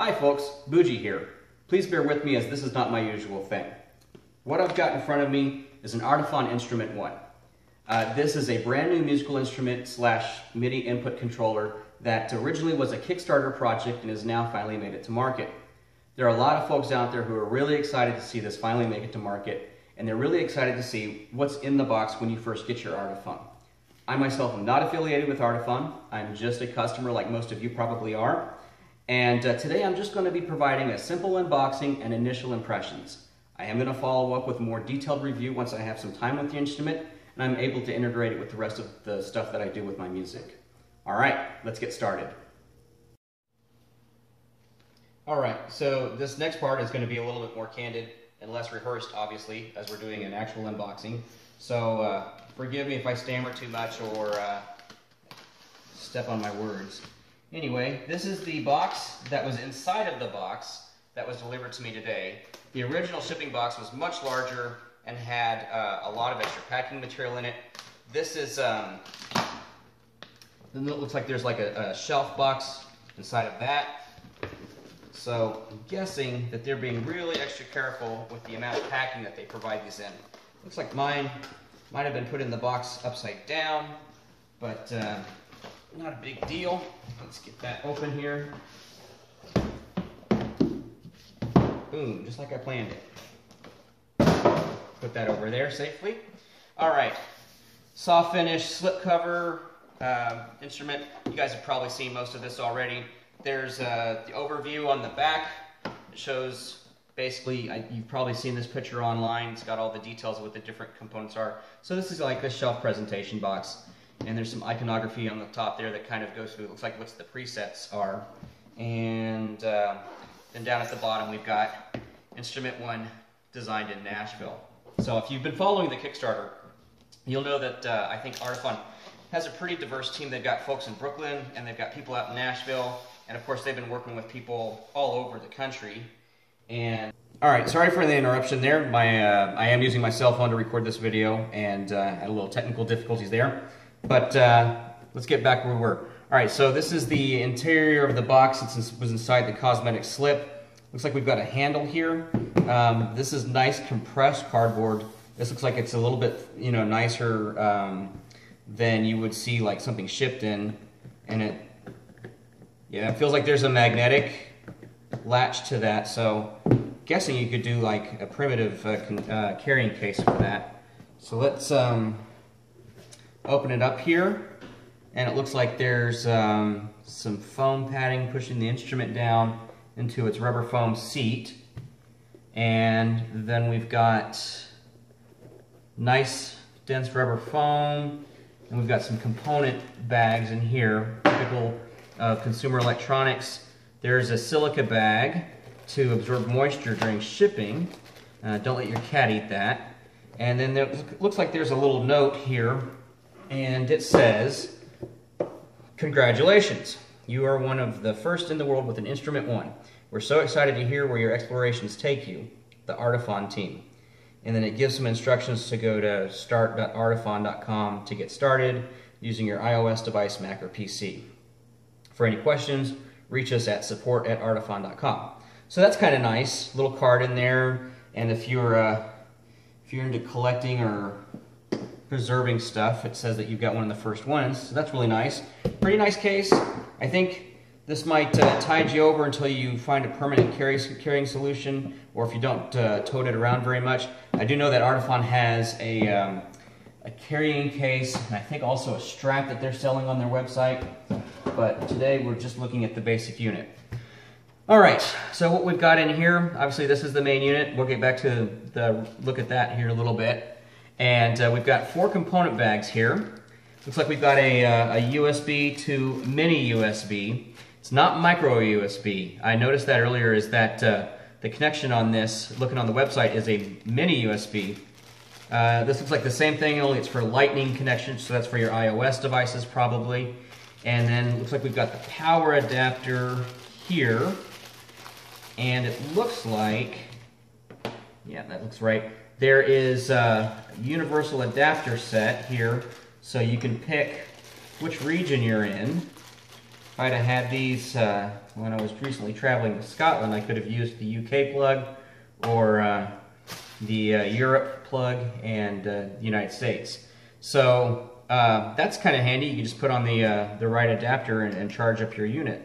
Hi folks, Bougie here. Please bear with me as this is not my usual thing. What I've got in front of me is an Antiphon Instrument 1. This is a brand new musical instrument slash MIDI input controller that originally was a Kickstarter project and has now finally made it to market. There are a lot of folks out there who are really excited to see this finally make it to market, and they're really excited to see what's in the box when you first get your Antiphon. I myself am not affiliated with Antiphon. I'm just a customer like most of you probably are. And today I'm just going to be providing a simple unboxing and initial impressions. I am going to follow up with a more detailed review once I have some time with the instrument and I'm able to integrate it with the rest of the stuff that I do with my music. Alright, let's get started. Alright, so this next part is going to be a little bit more candid and less rehearsed, obviously, as we're doing an actual unboxing. So forgive me if I stammer too much or step on my words. Anyway, this is the box that was inside of the box that was delivered to me today. The original shipping box was much larger and had a lot of extra packing material in it. This is, it looks like there's like a shelf box inside of that. So I'm guessing that they're being really extra careful with the amount of packing that they provide these in. Looks like mine might have been put in the box upside down, but not a big deal. Let's get that open here. Boom, just like I planned it. Put that over there safely. Alright, soft finish slipcover instrument. You guys have probably seen most of this already. There's the overview on the back. It shows basically, you've probably seen this picture online. It's got all the details of what the different components are. So this is like the shelf presentation box. And there's some iconography on the top there that kind of goes through, it looks like what the presets are. And then down at the bottom we've got Instrument 1 designed in Nashville. So if you've been following the Kickstarter, you'll know that I think Antiphon has a pretty diverse team. They've got folks in Brooklyn and they've got people out in Nashville. And of course they've been working with people all over the country. And alright, sorry for the interruption there. I am using my cell phone to record this video and had a little technical difficulties there. But let's get back where we were. Alright, so this is the interior of the box. It was inside the cosmetic slip. Looks like we've got a handle here. This is nice compressed cardboard. This looks like it's a little bit, nicer than you would see like something shipped in. And it feels like there's a magnetic latch to that. So guessing you could do like a primitive carrying case for that. So let's open it up here, and it looks like there's some foam padding pushing the instrument down into its rubber foam seat, and then we've got nice dense rubber foam, and we've got some component bags in here, typical of consumer electronics. There's a silica bag to absorb moisture during shipping. Don't let your cat eat that. And then it looks like there's a little note here. And it says, "Congratulations, you are one of the first in the world with an Instrument 1. We're so excited to hear where your explorations take you, the Antiphon team." And then it gives some instructions to go to start.antiphon.com to get started using your iOS device, Mac, or PC. For any questions, reach us at support@antiphon.com. So that's kind of nice, little card in there. And if you're into collecting or preserving stuff, it says that you've got one of the first ones, so that's really nice. Pretty nice case. I think this might tide you over until you find a permanent carrying solution, or if you don't tote it around very much. I do know that Antiphon has a carrying case, and I think also a strap that they're selling on their website, but today we're just looking at the basic unit. Alright, so what we've got in here, obviously this is the main unit. We'll get back to look at that here in a little bit. And we've got 4 component bags here. Looks like we've got a USB to mini USB. It's not micro USB. I noticed that earlier is that the connection on this, looking on the website, is a mini USB. This looks like the same thing, only it's for lightning connection, so that's for your iOS devices probably. And then it looks like we've got the power adapter here. And it looks like, yeah, that looks right. There is a universal adapter set here, so you can pick which region you're in. If I'd have had these when I was recently traveling to Scotland, I could have used the UK plug or the Europe plug and the United States. So that's kind of handy. You can just put on the right adapter and charge up your unit.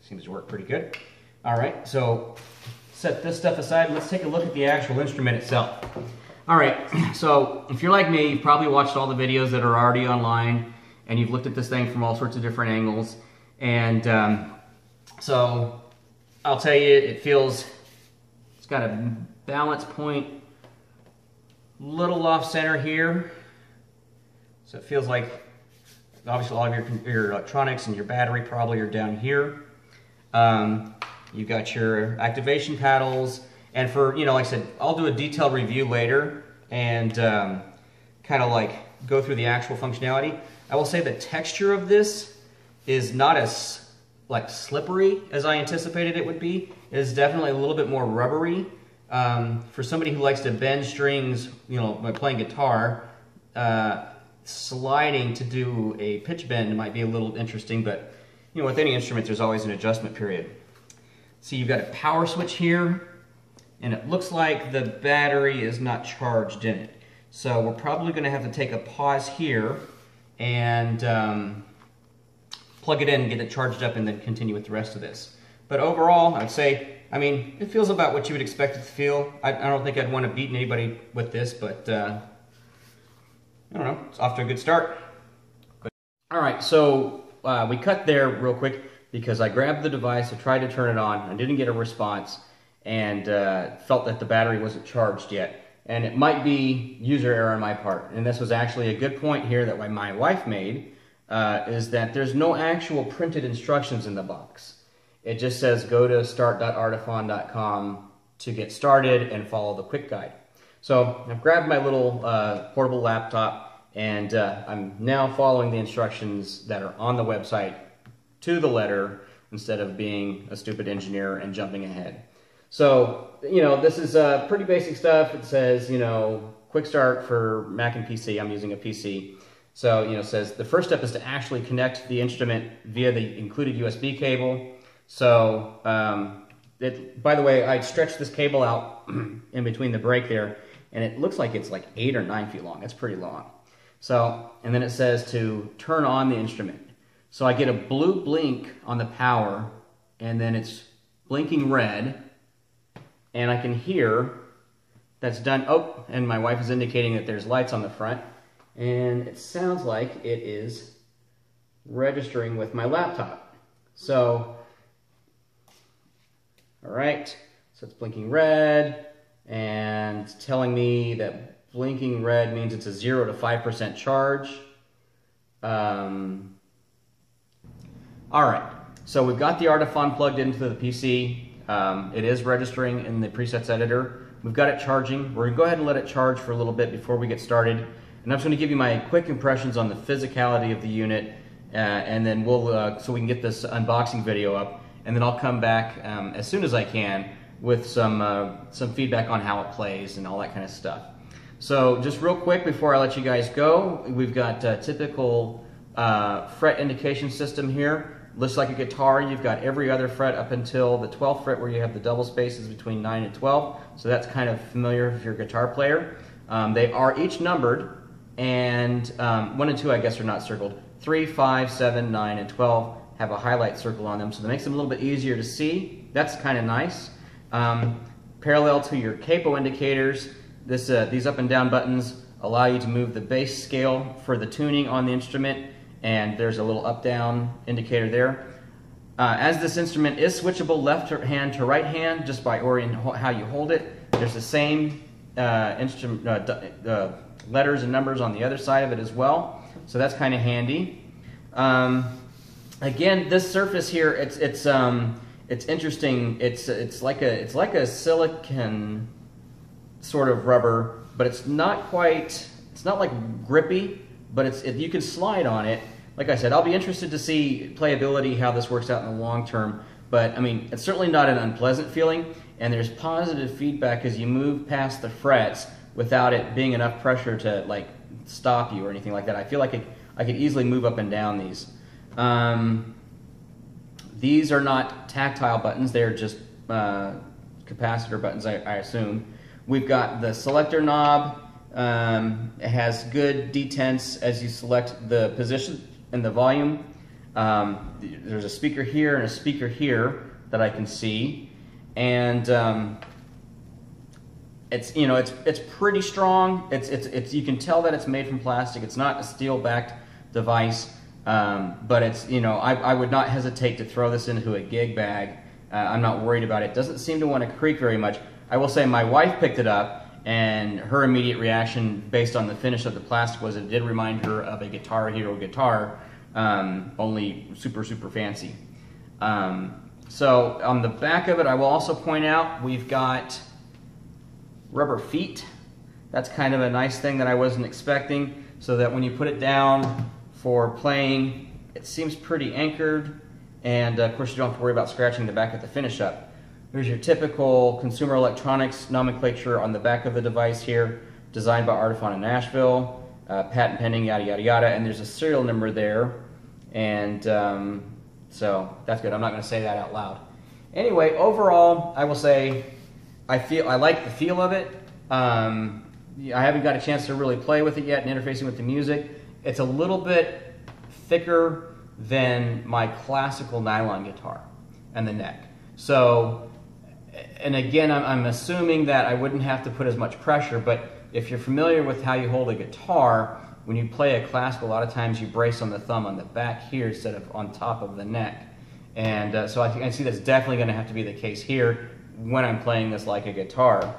Seems to work pretty good. All right, so set this stuff aside. Let's take a look at the actual instrument itself. All right, so if you're like me, you've probably watched all the videos that are already online, and you've looked at this thing from all sorts of different angles. And so I'll tell you, it's got a balance point a little off center here. So it feels like, obviously all of your electronics and your battery probably are down here. You've got your activation paddles, and for, like I said, I'll do a detailed review later and kind of like go through the actual functionality. I will say the texture of this is not as like slippery as I anticipated it would be. It is definitely a little bit more rubbery. For somebody who likes to bend strings, by playing guitar, sliding to do a pitch bend might be a little interesting, but with any instrument, there's always an adjustment period. See, you've got a power switch here, and it looks like the battery is not charged in it. So we're probably going to have to take a pause here and plug it in and get it charged up and then continue with the rest of this. But overall, I'd say, it feels about what you would expect it to feel. I don't think I'd want to beat anybody with this, but I don't know, it's off to a good start. All right, so we cut there real quick because I grabbed the device, I tried to turn it on, I didn't get a response, and felt that the battery wasn't charged yet. And it might be user error on my part. And this was actually a good point here that my wife made, is that there's no actual printed instructions in the box. It just says go to start.artiphon.com to get started and follow the quick guide. So I've grabbed my little portable laptop, and I'm now following the instructions that are on the website to the letter instead of being a stupid engineer and jumping ahead. So, this is pretty basic stuff. It says, quick start for Mac and PC. I'm using a PC. So, it says the first step is to actually connect the instrument via the included USB cable. So, by the way, I stretched this cable out in between the break there, and it looks like it's like 8 or 9 feet long. That's pretty long. So, and then it says to turn on the instrument. So I get a blue blink on the power, and then it's blinking red, and I can hear that's done. Oh, and my wife is indicating that there's lights on the front, and it sounds like it is registering with my laptop. So, all right, so it's blinking red, and telling me that blinking red means it's a 0 to 5% charge. All right, so we've got the Antiphon plugged into the PC. It is registering in the presets editor. We've got it charging. We're gonna go ahead and let it charge for a little bit before we get started. And I'm just gonna give you my quick impressions on the physicality of the unit, and then we'll, so we can get this unboxing video up, and then I'll come back as soon as I can with some feedback on how it plays and all that kind of stuff. So just real quick before I let you guys go, we've got a typical fret indication system here. Looks like a guitar. You've got every other fret up until the 12th fret where you have the double spaces between 9 and 12. So that's kind of familiar if you're a guitar player. They are each numbered, and 1 and 2 I guess are not circled. 3, 5, 7, 9, and 12 have a highlight circle on them, so that makes them a little bit easier to see. That's kind of nice. Parallel to your capo indicators, these up and down buttons allow you to move the bass scale for the tuning on the instrument, and there's a little up-down indicator there. As this instrument is switchable left hand to right hand just by how you hold it, there's the same letters and numbers on the other side of it as well, so that's kind of handy. Again, this surface here, it's interesting. It's like a silicon sort of rubber, but it's not like grippy, but you can slide on it. Like I said, I'll be interested to see playability, how this works out in the long term, but it's certainly not an unpleasant feeling, and there's positive feedback as you move past the frets without it being enough pressure to like stop you or anything like that. I feel like I could easily move up and down these. These are not tactile buttons, they're just capacitor buttons, I assume. We've got the selector knob. It has good detents as you select the position and the volume. There's a speaker here and a speaker here that I can see, and it's pretty strong. It's you can tell that it's made from plastic. It's not a steel-backed device, but it's I would not hesitate to throw this into a gig bag. I'm not worried about it. It doesn't seem to want to creak very much. I will say my wife picked it up, and her immediate reaction based on the finish of the plastic was it did remind her of a Guitar Hero guitar, only super fancy. So on the back of it, I will also point out we've got rubber feet. That's kind of a nice thing that I wasn't expecting, so that when you put it down for playing, it seems pretty anchored, and of course you don't have to worry about scratching the back of the finish up. Here's your typical consumer electronics nomenclature on the back of the device here, designed by Antiphon in Nashville, patent pending, yada yada yada, and there's a serial number there, and so that's good. I'm not going to say that out loud. Anyway, overall, I will say I like the feel of it. I haven't got a chance to really play with it yet and interfacing with the music. It's a little bit thicker than my classical nylon guitar and the neck. So, and again, I'm assuming that I wouldn't have to put as much pressure, but if you're familiar with how you hold a guitar, when you play a classical, a lot of times you brace on the thumb on the back here instead of on top of the neck. And so I see that's definitely going to have to be the case here when I'm playing this like a guitar.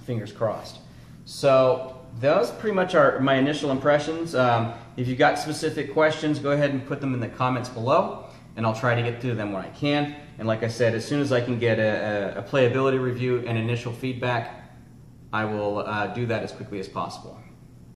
Fingers crossed. So those pretty much are my initial impressions. If you've got specific questions, go ahead and put them in the comments below, and I'll try to get through them when I can. And like I said, as soon as I can get a playability review and initial feedback, I will do that as quickly as possible.